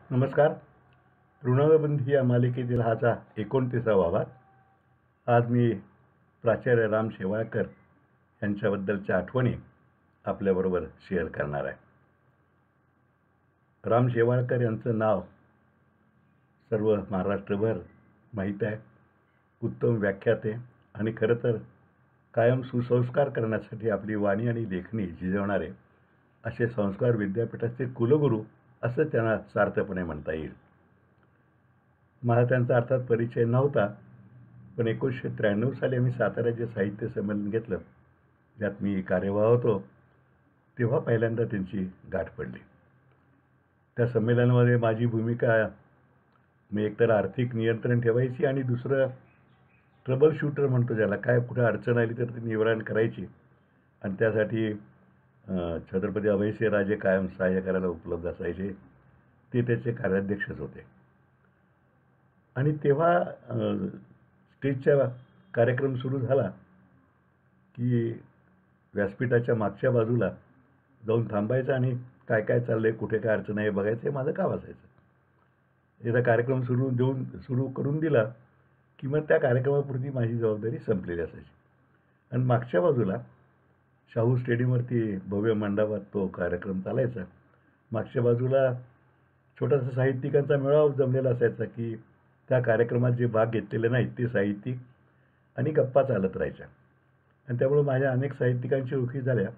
नमस्कार. ऋणबंधी या मालिकेतील हाचा 29वा भाग. आज मी प्राचार्य राम शेवाळकर यांच्याबद्दलच्या आठवणी आपल्याबरोबर शेअर करणार आहे. राम शेवाळकर यांचं नाव सर्व महाराष्ट्रभर माहीत आहे. उत्तम व्याख्याते आणि खरं तर कायम सुसंस्कार करण्यासाठी आपली वाणी आणि लेखणी झिजवणारे असे संस्कार विद्यापीठाचे कुलगुरू असं त्यांना सार्थपणे म्हणता येईल. मला त्यांचा अर्थात परिचय नव्हता, पण 1993 साली आम्ही सातारा जे साहित्य संमेलन घेतलं, ज्यात मी कार्यवाह होतो, तेव्हा पहिल्यांदा त्यांची गाठ पडली. त्या संमेलनामध्ये माझी भूमिका मी एकतर आर्थिक नियंत्रण ठेवायची आणि दुसरं ट्रबल शूटर म्हणतो ज्याला, काय कुठे अडचण आली तर ती निवारण करायची. आणि त्यासाठी छत्रपती अभयसिंहराजे कायम सहाय्य करायला उपलब्ध असायचे. ते त्याचे कार्याध्यक्षच होते. आणि तेव्हा स्टेजचा कार्यक्रम सुरू झाला की व्यासपीठाच्या मागच्या बाजूला जाऊन थांबायचं आणि काय काय चाललंय, कुठे काय अडचण आहे बघायचं, हे माझं काम असायचं. एकदा कार्यक्रम सुरू करून दिला की मग त्या कार्यक्रमापुरती माझी जबाबदारी संपलेली असायची. आणि मागच्या बाजूला शाहू स्टेडियमवरती भव्य मंडपात तो कार्यक्रम चालायचा. मागच्या बाजूला छोटासा साहित्यिकांचा मेळावा जमलेला असायचा की त्या कार्यक्रमात जे भाग घेतलेले नाहीत ते साहित्यिक आणि गप्पा चालत राहायच्या. आणि त्यामुळे माझ्या अनेक साहित्यिकांची ओळखी झाल्या.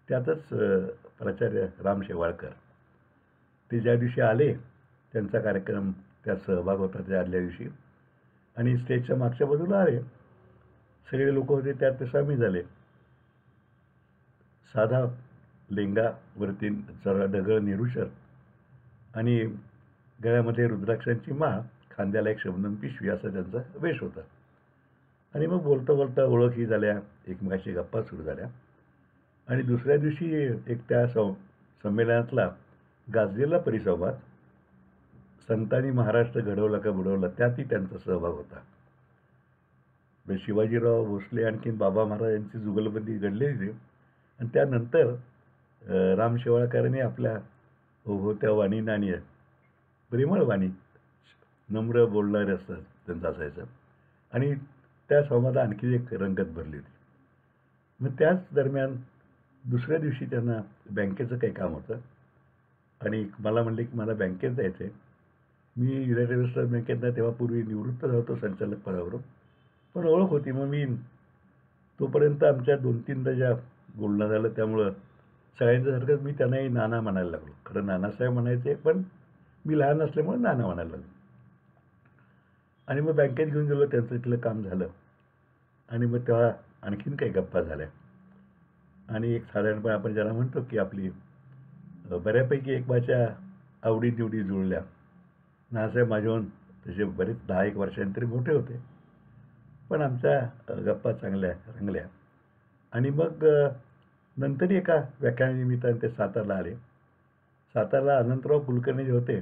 त्यातच प्राचार्य राम शेवाळकर ते ज्या दिवशी आले, त्यांचा कार्यक्रम त्यात सहभाग होता त्या आदल्या दिवशी, आणि स्टेजच्या मागच्या बाजूला आले. सगळे लोक होते, त्यात ते सामील झाले. साधा लेंगावरती जरा ढगळ निरुशर आणि गळ्यामध्ये रुद्राक्षांची माळ, खांद्याला एक शबनम पिशवी, असा त्यांचा वेश होता. आणि मग बोलता बोलता ओळखी झाल्या, एकमेकाशी गप्पा सुरू झाल्या. आणि दुसऱ्या दिवशी एक त्या संमेलनातला गाजलेला परिसंवाद, संतांनी महाराष्ट्र घडवला का बुडवला, त्यातही त्यांचा सहभाग होता. शिवाजीराव भोसले आणखीन बाबा महाराज यांची जुगलबंदी घडलेली होती. आणि त्यानंतर राम शेवाळकरांनी आपल्या होत्या वाणीनं आणि प्रेमळ वाणी, नम्र बोलणारे असतात त्यांचं असायचं. आणि त्या संवादात आणखी एक रंगत भरली होती. मग त्याच दरम्यान दुसऱ्या दिवशी त्यांना बँकेचं काही काम होतं आणि मला म्हणले की मला बँकेत जायचं आहे. मी युनायटेड वेस्टर्न बँकेतनं तेव्हा पूर्वी निवृत्त झालो संचालक पदावरून, पण ओळख होती. मग मी तोपर्यंत आमच्या 2-3दा ज्या बोलणं झालं, त्यामुळं सगळ्यांच्यासारखंच मी त्यांनाही नाना म्हणायला लागलो. खरं नानासाहेब म्हणायचे, पण मी लहान असल्यामुळे नाना म्हणायला लागलो. आणि मग बँकेत घेऊन गेलो, त्यांचं तिथलं काम झालं. आणि मग तेव्हा आणखीन काही गप्पा झाल्या. आणि एक साधारणपणे आपण ज्याला म्हणतो की आपली बऱ्यापैकी एकमेकाच्या आवडीनिवडी जुळल्या. नानासाहेब माझ्याहून तसे बरेच 10-1 वर्षांतरी मोठे होते, पण आमच्या गप्पा चांगल्या रंगल्या. आणि मग नंतर एका व्याख्यानानिमित्ताने ते सातारला आले. सातारला अनंतराव कुलकर्णी जे होते,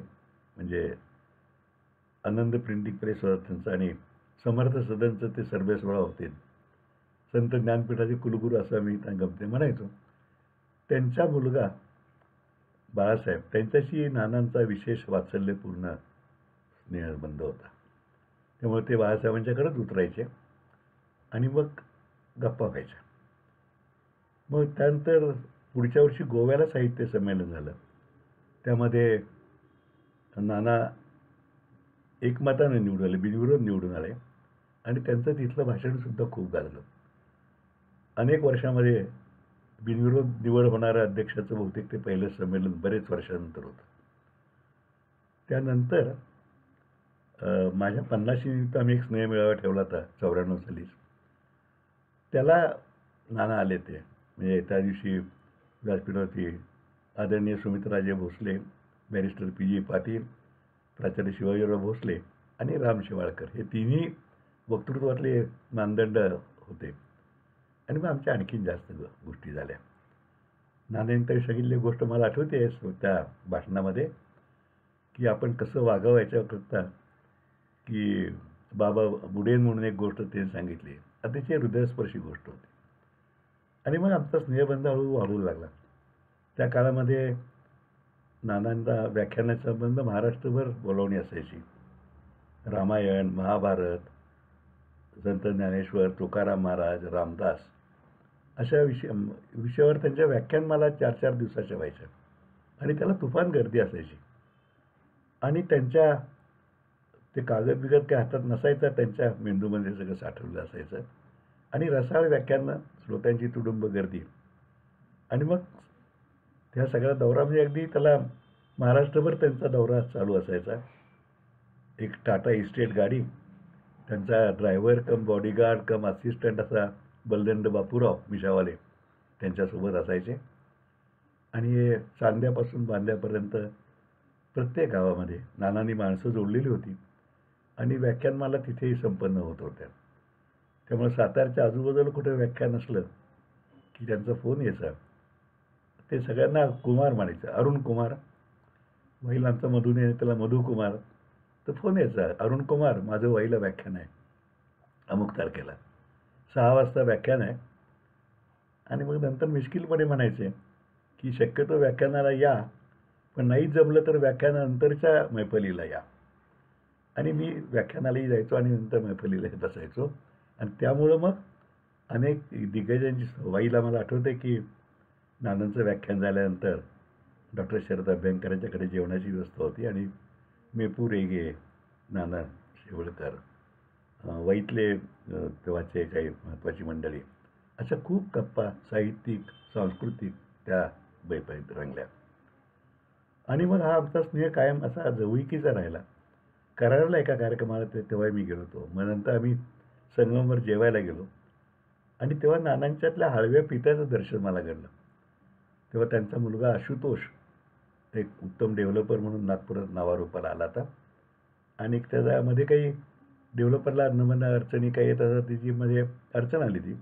म्हणजे आनंद प्रिंटिंग प्रेस होता त्यांचा, आणि समर्थ सदनचं ते सर्वेसोळा होते, संत ज्ञानपीठाचे कुलगुरू असं मी त्यांना गमते म्हणायचो. त्यांचा मुलगा बाळासाहेब, त्यांच्याशी नानांचा विशेष वात्सल्यपूर्ण स्नेहबंध होता. त्यामुळे ते बाळासाहेबांच्याकडेच उतरायचे आणि मग गप्पा व्हायच्या. मग त्यानंतर पुढच्या वर्षी गोव्याला साहित्य संमेलन झालं. त्यामध्ये नाना एकमतानं निवडून आले, बिनविरोध निवडून आले. आणि त्यांचं तिथलं भाषणसुद्धा खूप गाजलं. अनेक वर्षामध्ये बिनविरोध निवड होणाऱ्या अध्यक्षाचं बहुतेक ते पहिलं संमेलन बरेच वर्षानंतर होतं. त्यानंतर माझ्या 50शी निमित्त आम्ही एक स्नेहमेळावा ठेवला होता 94 सालीच. त्याला नाना आले. ते म्हणजे त्या दिवशी व्यासपीठावरती आदरणीय सुमित्राजे भोसले, बॅरिस्टर PG पाटील, प्राचार्य शिवाजीराव भोसले आणि राम शेवाळकर हे तिन्ही वक्तृत्वातले मानदंड होते. आणि मग आमच्या आणखीन जास्त गोष्टी झाल्या. नानांनी सांगितली गोष्ट मला आठवते त्या भाषणामध्ये, की आपण कसं वागावं याच्याकरता, की बाबा बुडेन म्हणून एक गोष्ट त्यांनी सांगितली, अतिशय हृदयस्पर्शी गोष्ट होती. आणि मग आमचा स्नेहबंध हळूहळू वाढू लागला. त्या काळामध्ये नानांना व्याख्यानाचा संबंध महाराष्ट्रभर बोलावणी असायची. रामायण, महाभारत, संत ज्ञानेश्वर, तुकाराम महाराज, रामदास अशा विषयावर त्यांच्या व्याख्यानमाला 4-4 दिवसाच्या व्हायच्या आणि त्याला तुफान गर्दी असायची. आणि त्यांच्या ते कागद बिगद काही हातात नसायचा, त्यांच्या मेंदूमध्ये सगळं साठवलं असायचं आणि रसाळ व्याख्यानं, श्रोत्यांची तुडुंब गर्दी. आणि मग त्या सगळा दौरा म्हणजे अगदी त्याला महाराष्ट्रभर त्यांचा दौरा चालू असायचा. एक टाटा इस्टेट गाडी, त्यांचा ड्रायव्हर कम बॉडीगार्ड कम असिस्टंट असा बलदंड बापूराव मिशावाले त्यांच्यासोबत असायचे. आणि चांद्यापासून बांद्यापर्यंत प्रत्येक गावामध्ये नानांनी माणसं जोडलेली होती आणि व्याख्यानमाला तिथेही संपन्न होत होत्या. त्यामुळे सातारच्या आजूबाजूला कुठे व्याख्यान असलं की त्यांचा फोन यायचा. ते सगळ्यांना कुमार म्हणायचं, अरुण कुमार. वहिलांचा मधूने त्याला मधू कुमार. तर फोन यायचा, अरुण कुमार माझं वहिला व्याख्यान आहे अमुक तारखेला 6 वाजता व्याख्यान आहे. आणि मग नंतर मिश्किलपणे म्हणायचे की शक्यतो व्याख्यानाला या, पण नाही जमलं तर व्याख्यानानंतरच्या मैफलीला या. आणि मी व्याख्यानालाही जायचो आणि नंतर मैफलीलाही बसायचो. आणि त्यामुळं मग अनेक दिग्गजांची वाईला मला आठवते की नानांचं व्याख्यान झाल्यानंतर डॉक्टर शरद अभ्यंकरांच्याकडे जेवणाची व्यवस्था होती आणि मेपू रेगे, नाना शेवळकर, वाईतले तेव्हाचे काही महत्त्वाची मंडळी, अशा खूप गप्पा साहित्यिक सांस्कृतिक त्या बैठकीत रंगल्या. आणि मग हा आमचा स्नेह कायम असा जवळकीचा राहिला. कराडला एका कार्यक्रमाला तेव्हा मी गेलो होतो. मग नंतर आम्ही संगमवर जेवायला गेलो आणि तेव्हा नानांच्यातल्या हळव्या पित्याचं दर्शन मला घडलं. तेव्हा त्यांचा मुलगा आशुतोष एक उत्तम डेव्हलपर म्हणून नागपुरात नावारूपाला आला होता आणि त्याच्यामध्ये काही डेव्हलपरला नमन अडचणी काही येत असतात, त्याची मध्ये अडचण आली ती.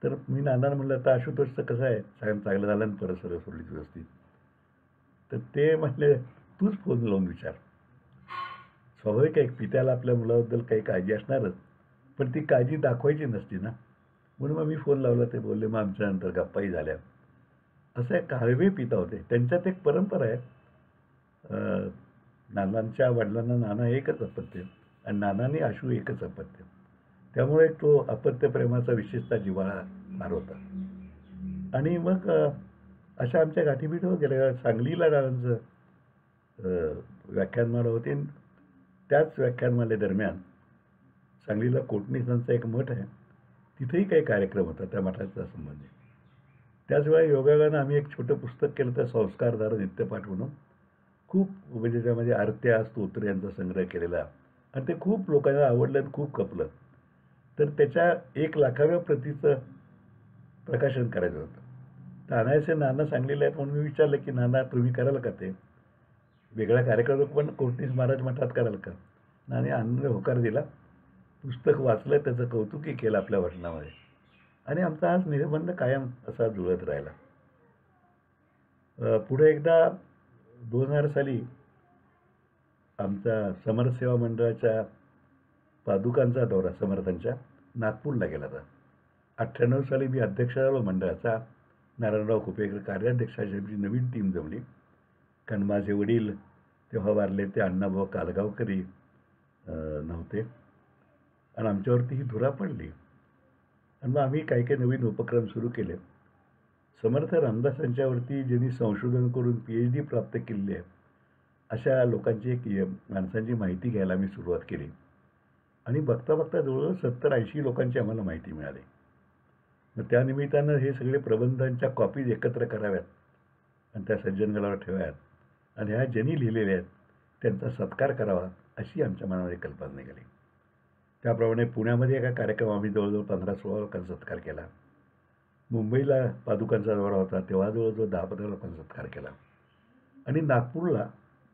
तर मी नानांना म्हणलं, तर आशुतोषचं कसं आहे, चांगलं झालं आणि परत सरळ सोडली व्यवस्थित. तर ते म्हटले तूच फोन लावून विचार. स्वाभाविक आहे, पित्याला आपल्या मुलाबद्दल काही काळजी असणारच, पण ती काळजी दाखवायची नसती ना. म्हणून मग मी फोन लावला. ते बोलले. मग आमच्यानंतर गप्पाही झाल्या. असं एक हळवे पिता होते. त्यांच्यात एक परंपरा आहे, नानांच्या वडिलांना नाना एकच अपत्य आणि नानांनी आशू एकच अपत्य. त्यामुळे तो अपत्य प्रेमाचा विशेषतः जिव्हाळा फार होता. आणि मग अशा आमच्या गाठीभेटी गेल्या. सांगलीला नानांचं व्याख्यानमाला होती. त्याच व्याख्यानमालेदरम्यान सांगलीला कोटणीसांचा एक मठ आहे, तिथेही काही कार्यक्रम होता त्या मठाचा संबंधी. त्याच वेळा योगायोगानं आम्ही एक छोटं पुस्तक केलं, तर संस्कारधारा नित्यपाठ म्हणून. खूप म्हणजे त्यामध्ये आरत्या स्तोत्र यांचा संग्रह केलेला आणि ते खूप लोकांना आवडलं आणि खूप खपलं. तर त्याच्या 1,00,000व्या प्रतीचं प्रकाशन करायचं होतं. तर अनायसे नाना सांगलेले आहेत म्हणून मी विचारलं की नाना तुम्ही कराल का ते वेगळा कार्यक्रम, पण कोटणीस महाराज मठात कराल का. नाने आनंद होकार दिला. पुस्तक वाचलं, त्याचं कौतुकही केलं आपल्या भाषणामध्ये आणि आमचा हा स्नेहबंध कायम असा जुळत राहिला. पुढे एकदा 2000 साली आमचा समरसेवा मंडळाच्या पादुकांचा दौरा समर्थांच्या नागपूरला गेला होता. 98 साली मी अध्यक्ष झालो मंडळाचा. नारायणराव कुपेकर कार्याध्यक्षाची आमची नवीन टीम जमली. कारण माझे वडील तेव्हा वारले, ते अण्णाभाऊ कालगावकरी नव्हते आणि आमच्यावरती ही धुरा पडली. आणि मग आम्ही काही काही नवीन उपक्रम सुरू केले. समर्थ रामदासांच्यावरती ज्यांनी संशोधन करून PhD प्राप्त केलेली आहे अशा लोकांची एक माणसांची माहिती घ्यायला मी सुरुवात केली. आणि बघता बघता जवळजवळ 70-80 लोकांची आम्हाला माहिती मिळाली. मग त्यानिमित्तानं हे सगळे प्रबंधांच्या कॉपीज एकत्र कराव्यात आणि त्या सज्जनगडावर ठेवाव्यात आणि ह्या ज्यांनी लिहिलेल्या आहेत त्यांचा सत्कार करावा, अशी आमच्या मनामध्ये कल्पना निघाली. त्याप्रमाणे पुण्यामध्ये एका कार्यक्रम आम्ही जवळजवळ 15-16 लोकांचा सत्कार केला. मुंबईला पादुकांचा दौरा होता, तेव्हा जवळजवळ 10-15 लोकांचा सत्कार केला. आणि नागपूरला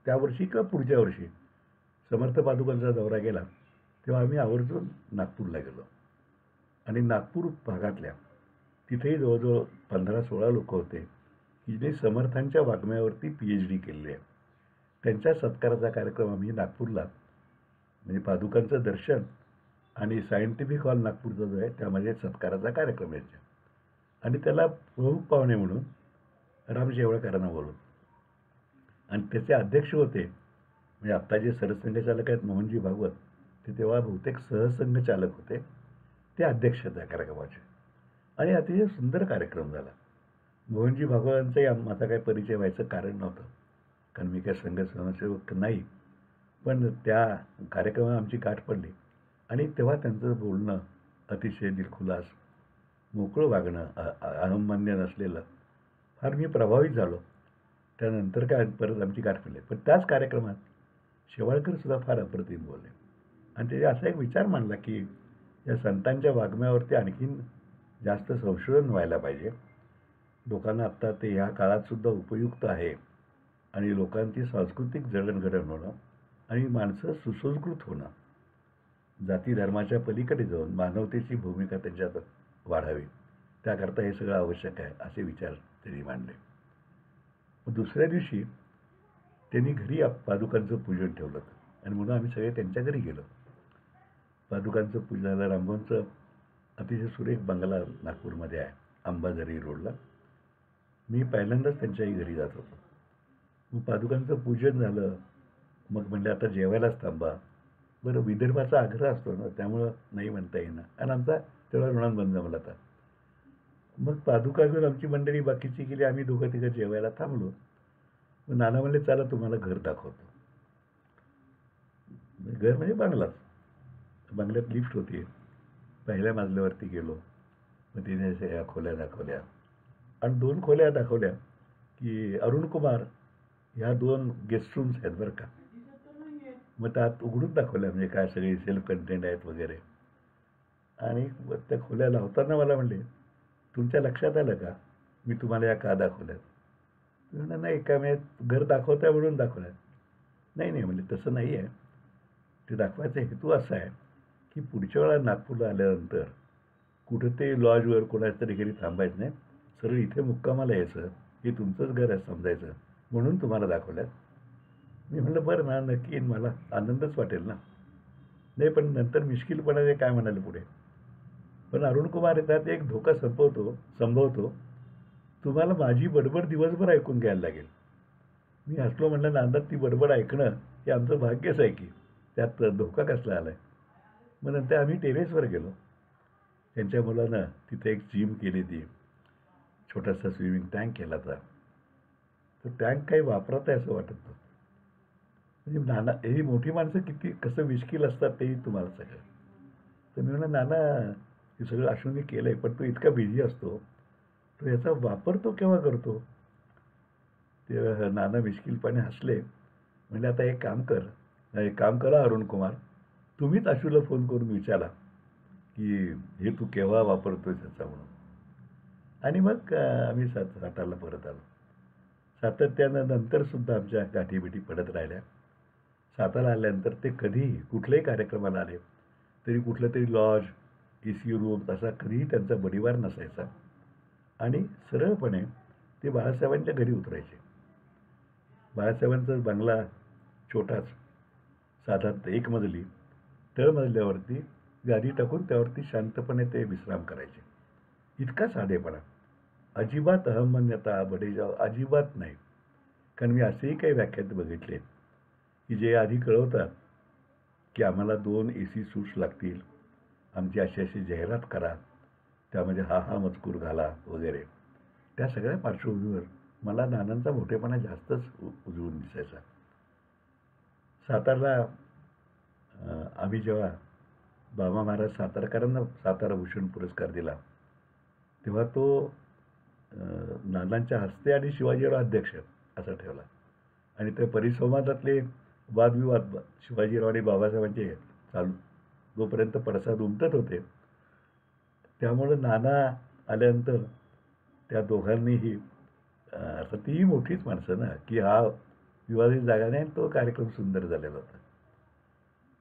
त्यावर्षी किंवा पुढच्या वर्षी समर्थ पादुकांचा दौरा गेला, तेव्हा आम्ही आवर्जून नागपूरला गेलो. आणि नागपूर भागातल्या तिथेही जवळजवळ 15-16 लोक होते की जे समर्थांच्या वाङ्मयावरती PhD केलेली आहे. त्यांच्या सत्काराचा कार्यक्रम आम्ही नागपूरला, म्हणजे पादुकांचं दर्शन आणि सायंटिफिक हॉल नागपूरचा जो आहे त्यामध्ये सत्काराचा कार्यक्रम यायचा. आणि त्याला प्रमुख पाहुणे म्हणून राम शेवाळकरांना बोलवलं. आणि त्याचे अध्यक्ष होते म्हणजे आत्ता जे सरसंघचालक आहेत मोहनजी भागवत, ते तेव्हा बहुतेक सहसंघचालक होते. ते अध्यक्ष त्या कार्यक्रमाचे आणि अतिशय सुंदर कार्यक्रम झाला. मोहनजी भागवतांचाही माझा काही परिचय व्हायचं कारण नव्हतं, कारण मी काही संघ स्वयंसेवक नाही. पण त्या कार्यक्रमात आमची गाठ पडली आणि तेव्हा त्यांचं बोलणं अतिशय दिलखुलास, मोकळं वागणं, अहंमन्य नसलेलं, फार मी प्रभावित झालो. त्यानंतर काय परत आमची गाठ पडली. पण त्याच कार्यक्रमात शेवाळकरसुद्धा फार अप्रतिम बोलले आणि त्याने असा एक विचार मांडला की या संतांच्या वाङ्मयावरती आणखीन जास्त संशोधन व्हायला पाहिजे. लोकांना आत्ता ते ह्या काळातसुद्धा उपयुक्त आहे आणि लोकांची सांस्कृतिक जडणघडण होणं आणि माणसं सुसंस्कृत होणं, जाती धर्माच्या पलीकडे जाऊन मानवतेची भूमिका त्यांच्यात वाढावी, त्याकरता हे सगळं आवश्यक आहे असे विचार त्यांनी मांडले. दुसऱ्या दिवशी त्यांनी घरी पादुकांचं पूजन ठेवलं आणि म्हणून आम्ही सगळे त्यांच्या घरी गेलो. पादुकांचं पूजन झालं. रामभाऊंचं अतिशय सुरेख बंगला नागपूरमध्ये आहे, अंबाझरी रोडला. मी पहिल्यांदाच त्यांच्याही घरी जात होतो. मग पादुकांचं पूजन झालं. मग म्हणलं आता जेवायलाच थांबा. बरं, विदर्भाचा आग्रह असतो ना, त्यामुळं नाही म्हणता येईना आणि आमचा तेवढा ऋणानुबंध जमला होता. मग पादुका घेऊन आमची मंडळी बाकीची गेली, आम्ही दोघं तिघं जेवायला थांबलो. मग नाना म्हणले चला तुम्हाला घर दाखवतो. घर म्हणजे बंगलाच. बंगल्यात लिफ्ट होती. पहिल्या मजल्यावरती गेलो. मग तिने या खोल्या दाखवल्या आणि 2 खोल्या दाखवल्या की अरुण कुमार ह्या 2 गेस्ट रूम्स आहेत बरं का. मग त्यात उघडून दाखवल्या म्हणजे काय सगळे सेल्फ कंटेंट आहेत वगैरे. आणि त्या खोल्या लावताना मला म्हणले तुमच्या लक्षात आलं का मी तुम्हाला या का दाखवल्यात? मी म्हणलं नाही का मी घर दाखवताय म्हणून दाखवल्यात. नाही नाही म्हणजे तसं नाही आहे. ते दाखवायचा हेतू असा आहे की पुढच्या वेळा नागपूरला आल्यानंतर कुठं ते लॉजवर कोणाच्या तरी घरी थांबायचं नाही, सरळ इथे मुक्कामाला यायचं, हे तुमचंच घर आहे समजायचं, म्हणून तुम्हाला दाखवल्यात. मी म्हटलं बरं ना, नक्की मला आनंदच वाटेल ना. नाही पण नंतर मिश्किलपणाने काय म्हणाले पुढे, पण अरुण कुमार येतात एक धोका संभवतो, तुम्हाला माझी बडबड दिवसभर ऐकून घ्यायला लागेल. मी हसलो. म्हणलं नांदात ती बडबड ऐकणं हे आमचं भाग्यच आहे की, त्यात धोका कसला आला आहे. मग नंतर आम्ही टेरेसवर गेलो. त्यांच्या मुलानं तिथे एक जिम केली, ती छोटासा स्विमिंग टँक केला होता. तो टँक काही वापरत आहे असं वाटत नव्हतं. म्हणजे नाना ही मोठी माणसं किती कसं मिश्किल असतात तेही तुम्हाला सगळं. तर मी म्हणलं नाना हे सगळं अश्विनी केलं आहे, पण तो इतका बिझी असतो, तो याचा वापर तो केव्हा करतो? ते नाना मिश्किलपणे हसले. म्हणजे आता एक काम करा अरुण कुमार, तुम्हीच अशूला फोन करून विचारा की हे तू केव्हा वापरतोय त्याचा म्हणून. आणि मग आम्ही सातारला परत आलो. सातत्यानं नंतरसुद्धा आमच्या गाठीबिटी पडत राहिल्या. सातारा आल्यानंतर ते कधीही कुठल्याही कार्यक्रमाला आले तरी कुठलं तरी लॉज, AC रूम असा कधीही त्यांचा बडीवार नसायचा आणि सरळपणे ते बाळासाहेबांच्या घरी उतरायचे. बाळासाहेबांचा बंगला छोटाच, साधा 1 मजली, तळमजल्यावरती गादी टाकून त्यावरती शांतपणे ते विश्राम करायचे. इतका साधेपणा, अजिबात अहंमन्यता, बडेजाव अजिबात नाही. कारण मी असेही काही व्याख्यात बघितले की जे आधी कळवतात की आम्हाला 2 AC सूट्स लागतील, आमची अशी अशी जाहिरात करा, त्यामध्ये हा मजकूर घाला वगैरे. त्या सगळ्या पार्श्वभूमीवर मला नानांचा मोठेपणा जास्तच उजळून दिसायचा. सातारला आम्ही जेव्हा बाबा महाराज सातारकरांना सातारा भूषण पुरस्कार दिला तेव्हा तो नानांच्या हस्ते आणि शिवाजीराव अध्यक्ष असा ठेवला आणि त्या परिसंवादातले वादविवाद शिवाजीराव आणि बाबासाहेबांचे चालू जोपर्यंत पडसाद उमटत होते. त्यामुळं नाना आल्यानंतर त्या दोघांनीही आता तीही मोठीच माणसं ना की हा विवादित जागा नाही, तो कार्यक्रम सुंदर झालेला होता.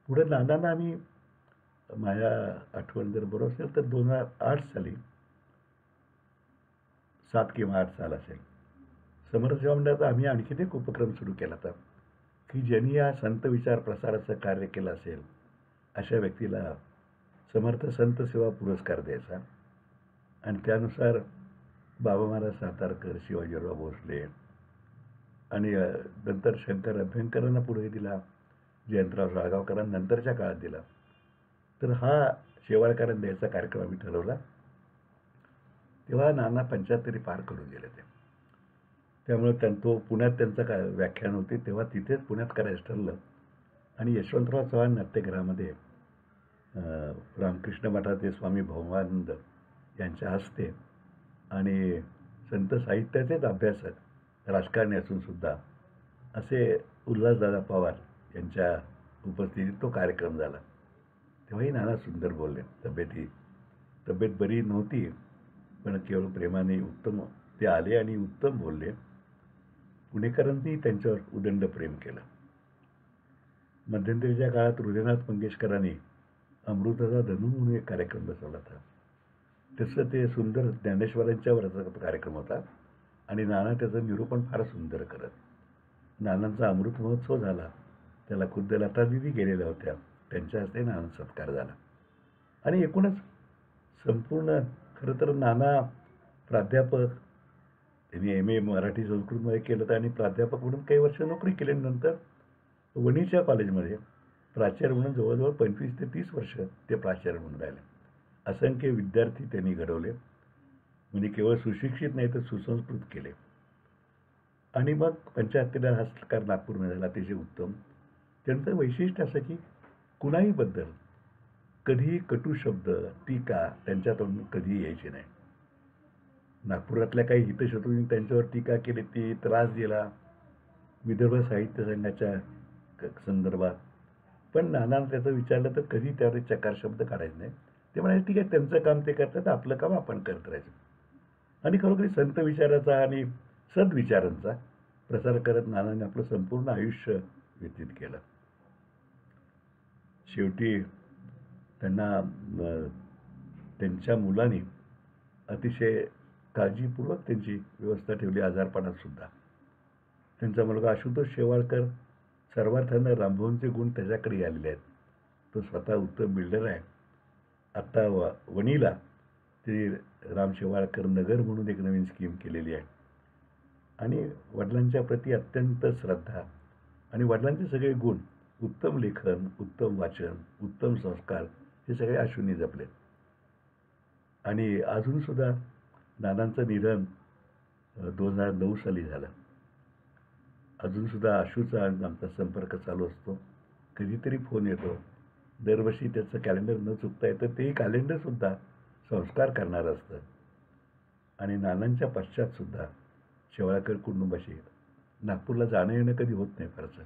पुढे नानांना आम्ही, माझ्या आठवण जर बरोबर असेल तर 2008 साली, 7 किंवा 8 साल असेल, समर्थ सेवा मंडळाचा आम्ही आणखीन एक उपक्रम सुरू केला होता की ज्यांनी या संत विचार प्रसाराचं कार्य केलं असेल अशा व्यक्तीला समर्थ संत सेवा पुरस्कार द्यायचा. आणि त्यानुसार बाबा महाराज सातारकर, शिवाजीराव भोसले, आणि नंतर शंकर अभ्यंकरांना पुढे दिला, जयंतराव साळगावकरांना नंतरच्या काळात दिला. तर हा शेवाळकरांना द्यायचा कार्यक्रम आम्ही ठरवला. तेव्हा नाना 75 पार करून गेले ते. त्यामुळे तो पुण्यात त्यांचं व्याख्यान होते तेव्हा तिथेच पुण्यात करायचं ठरलं. आणि यशवंतराव चव्हाण नाट्यगृहामध्ये रामकृष्ण मठाचे स्वामी भौमानंद यांच्या हस्ते आणि संत साहित्याचेच अभ्यासक राजकारणी असून सुद्धा असे उल्हासदादा पवार यांच्या उपस्थितीत तो कार्यक्रम झाला. तेव्हाही नाना सुंदर बोलले. तब्येत बरी नव्हती, पण केवळ प्रेमाने उत्तम ते आले आणि उत्तम बोलले. पुणेकरांनी त्यांच्यावर उदंड प्रेम केलं. मध्यंतरीच्या काळात हृदयनाथ मंगेशकरांनी अमृताचा धनू म्हणून एक कार्यक्रम बसवला होता. तसं ते सुंदर ज्ञानेश्वरांच्यावरचा कार्यक्रम होता आणि नाना त्याचं निरूपण फार सुंदर करत. नानांचा अमृत महोत्सव झाला. त्याला खुद्द लतादीदी गेलेल्या होत्या. त्यांच्या हस्ते नानांचा सत्कार झाला. आणि एकूणच संपूर्ण खरं तर नाना प्राध्यापक, त्यांनी MA मराठी संस्कृतमध्ये केलं होतं आणि प्राध्यापक म्हणून काही वर्ष नोकरी केल्यानंतर वणीच्या कॉलेजमध्ये प्राचार्य म्हणून जवळजवळ 25 ते 30 वर्ष ते प्राचार्य म्हणून राहिले. असंख्य विद्यार्थी त्यांनी घडवले. म्हणजे केवळ सुशिक्षित नाही तर सुसंस्कृत केले. आणि मग 75ला हा सत्कार नागपूरमध्ये झाला, अतिशय उत्तम. त्यांचं वैशिष्ट्य असं की कुणाहीबद्दल कधीही कटू शब्द, टीका त्यांच्यातून कधीही यायची नाही. नागपुरातल्या काही हितशत्रूंनी त्यांच्यावर टीका केली, ती त्रास दिला विदर्भ साहित्य संघाच्या संदर्भात. पण नानांना त्याचं विचारलं तर कधी त्यावर चकार शब्द काढायचे नाही. ते म्हणाले ठीक आहे, त्यांचं काम ते करतात, आपलं काम आपण करत राहायचं. आणि खरोखरी संत विचाराचा आणि सद्विचारांचा प्रसार करत नानांनी आपलं संपूर्ण आयुष्य व्यतीत केलं. शेवटी त्यांना त्यांच्या मुलांनी अतिशय काळजीपूर्वक त्यांची व्यवस्था ठेवली आजारपणात सुद्धा. त्यांचा मुलगा आशुतोष शेवाळकर सर्वार्थानं रामभाऊंचे गुण त्याच्याकडे आलेले आहेत. तो स्वतः उत्तम बिल्डर आहे. आत्ता वणीला ते राम शेवाळकर नगर म्हणून एक नवीन स्कीम केलेली आहे. आणि वडिलांच्या प्रती अत्यंत श्रद्धा आणि वडिलांचे सगळे गुण, उत्तम लेखन, उत्तम वाचन, उत्तम संस्कार, हे सगळे आशूंनी जपले. आणि अजूनसुद्धा नानांचं निधन 2009 साली झालं. अजूनसुद्धा आशूचा आमचा संपर्क चालू असतो. कधीतरी फोन येतो. दरवर्षी त्याचं कॅलेंडर न चुकता येतं. तेही कॅलेंडरसुद्धा संस्कार करणारं असतं. आणि नानांच्या पश्चातसुद्धा शेवाळकर कुटुंबाशी नागपूरला जाणं येणं कधी होत नाही फारसं.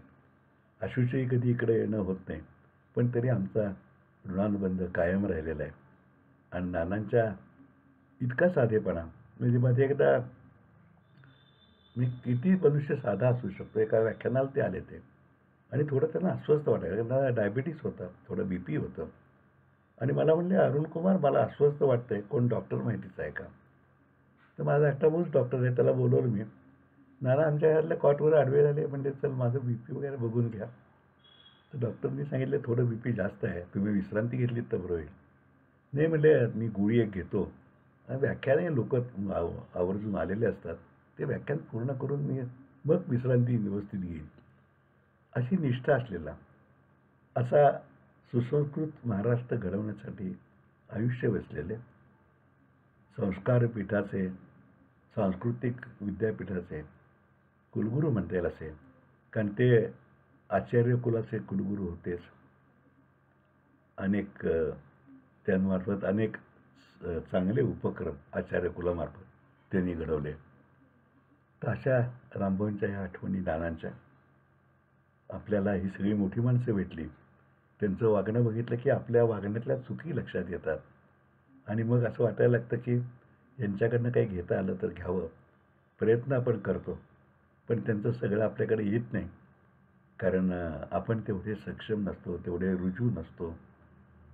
आशूचंही कधी इकडे येणं होत नाही. पण तरी आमचा ऋणानुबंध कायम राहिलेला आहे. आणि नानांच्या इतका साधेपणा, म्हणजे मध्ये एकदा मी किती मनुष्य साधा असू शकतो, एका व्याख्यानाला ते आले ते आणि थोडं त्यांना अस्वस्थ वाटायला, त्यांना डायबिटीस होता, थोडं BP होतं. आणि मला म्हणले, अरुण कुमार, मला अस्वस्थ वाटतंय, कोण डॉक्टर माहितीच आहे का? तर माझा एकटा मूळच डॉक्टर आहे, त्याला बोलवलं मी. नाना आमच्या घरातल्या कॉटवर आडवे झाले. म्हणजे चल माझं BP वगैरे बघून घ्या. तर डॉक्टरनी सांगितलं थोडं BP जास्त आहे, तुम्ही विश्रांती घेतलीत तर बरं होईल. नाही म्हणले, मी गोळी एक घेतो. व्याख्याने लोक आवर्जून आलेले असतात, ते व्याख्यान पूर्ण करून मी मग विश्रांती व्यवस्थित घेईन. अशी निष्ठा असलेला असा सुसंस्कृत महाराष्ट्र घडवण्यासाठी आयुष्य वेचलेले, संस्कार पीठाचे, सांस्कृतिक विद्यापीठाचे कुलगुरू म्हणता येईल असे, कारण ते आचार्य कुलाचे कुलगुरू होतेच. अनेक त्यांमार्फत अनेक चांगले उपक्रम आचार्य कुलामार्फत त्यांनी घडवले. तर अशा रामभाऊंच्या ह्या आठवणी नानांच्या आपल्याला ही सगळी मोठी माणसं भेटली. त्यांचं वागणं बघितलं की आपल्या वागण्यातल्या चुकी लक्षात येतात. आणि मग असं वाटायला लागतं की यांच्याकडनं काही घेता आलं तर घ्यावं. प्रयत्न आपण करतो, पण त्यांचं सगळं आपल्याकडे येत नाही. कारण आपण तेवढे सक्षम नसतो, तेवढे रुजू नसतो.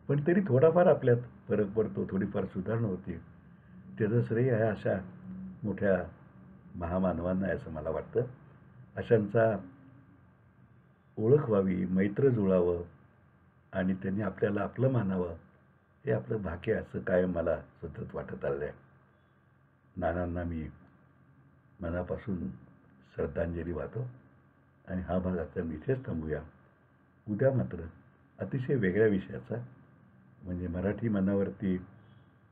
पण तरी थोडाफार आपल्यात फरक पडतो, थोडीफार सुधारणा होती. त्याचं श्रेय आहे अशा मोठ्या महामानवांना आहे असं मला वाटतं. अशांचा ओळख व्हावी, मैत्र जुळावं आणि त्यांनी आपल्याला आपलं मानावं, हे आपलं भाग्य असं कायम मला सतत वाटत आलं आहे. नानांना मी मनापासून श्रद्धांजली वाहतो आणि हा भाग आता इथेच थांबूया. उद्या मात्र अतिशय वेगळ्या विषयाचा, म्हणजे मराठी मनावरती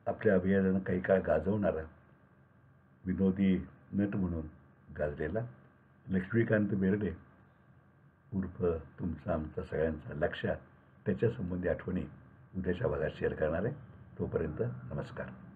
आपल्या अभियानानं काही काळ गाजवणारा, विनोदी नट म्हणून गाजलेला लक्ष्मीकांत बेर्डे उर्फ तुमचा आमचा सगळ्यांचा लक्ष, त्याच्यासंबंधी आठवणी उद्याच्या भागात शेअर करणार आहे. तोपर्यंत नमस्कार.